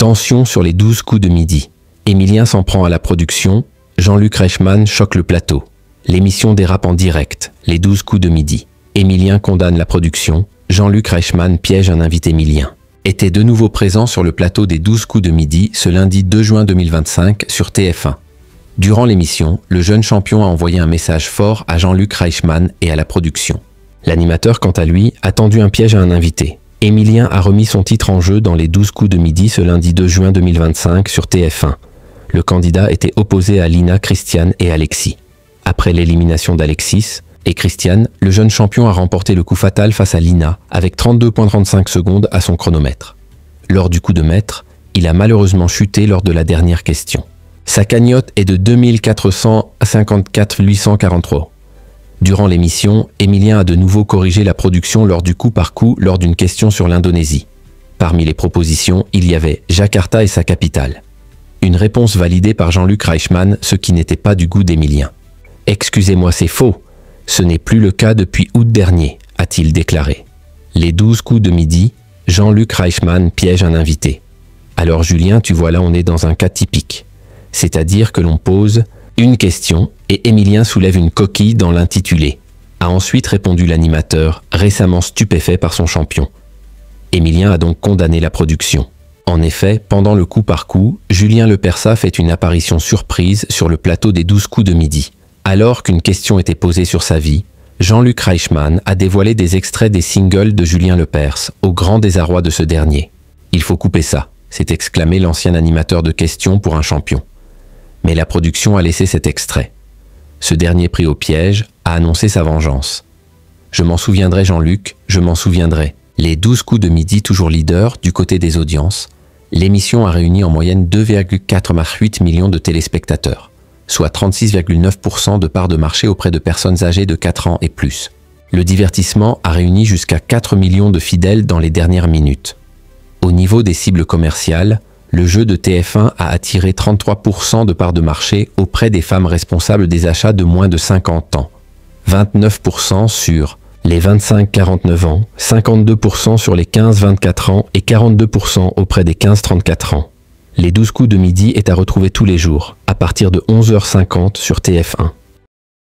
Tension sur les 12 coups de midi. Émilien s'en prend à la production, Jean-Luc Reichmann choque le plateau. L'émission dérape en direct, les 12 coups de midi. Émilien condamne la production, Jean-Luc Reichmann piège un invité émilien. Était de nouveau présent sur le plateau des 12 coups de midi ce lundi 2 juin 2025 sur TF1. Durant l'émission, le jeune champion a envoyé un message fort à Jean-Luc Reichmann et à la production. L'animateur, quant à lui, a tendu un piège à un invité. Émilien a remis son titre en jeu dans les 12 coups de midi ce lundi 2 juin 2025 sur TF1. Le candidat était opposé à Lina, Christiane et Alexis. Après l'élimination d'Alexis et Christiane, le jeune champion a remporté le coup fatal face à Lina avec 32,35 secondes à son chronomètre. Lors du coup de maître, il a malheureusement chuté lors de la dernière question. Sa cagnotte est de 2454 843. Durant l'émission, Émilien a de nouveau corrigé la production lors du coup par coup lors d'une question sur l'Indonésie. Parmi les propositions, il y avait Jakarta et sa capitale. Une réponse validée par Jean-Luc Reichmann, ce qui n'était pas du goût d'Émilien. « Excusez-moi, c'est faux. Ce n'est plus le cas depuis août dernier », a-t-il déclaré. Les 12 coups de midi, Jean-Luc Reichmann piège un invité. Alors Julien, tu vois là, on est dans un cas typique. C'est-à-dire que l'on pose une question et Émilien soulève une coquille dans l'intitulé, a ensuite répondu l'animateur, récemment stupéfait par son champion. Émilien a donc condamné la production. En effet, pendant le coup par coup, Julien Lepers fait une apparition surprise sur le plateau des 12 coups de midi. Alors qu'une question était posée sur sa vie, Jean-Luc Reichmann a dévoilé des extraits des singles de Julien Lepers, au grand désarroi de ce dernier. « Il faut couper ça », s'est exclamé l'ancien animateur de questions pour un champion. Mais la production a laissé cet extrait. Ce dernier pris au piège a annoncé sa vengeance. « Je m'en souviendrai Jean-Luc, je m'en souviendrai. » Les 12 coups de midi toujours leader du côté des audiences, l'émission a réuni en moyenne 2,48 millions de téléspectateurs, soit 36,9% de part de marché auprès de personnes âgées de 4 ans et plus. Le divertissement a réuni jusqu'à 4 millions de fidèles dans les dernières minutes. Au niveau des cibles commerciales, le jeu de TF1 a attiré 33% de part de marché auprès des femmes responsables des achats de moins de 50 ans, 29% sur les 25-49 ans, 52% sur les 15-24 ans et 42% auprès des 15-34 ans. Les 12 coups de midi est à retrouver tous les jours, à partir de 11h50 sur TF1.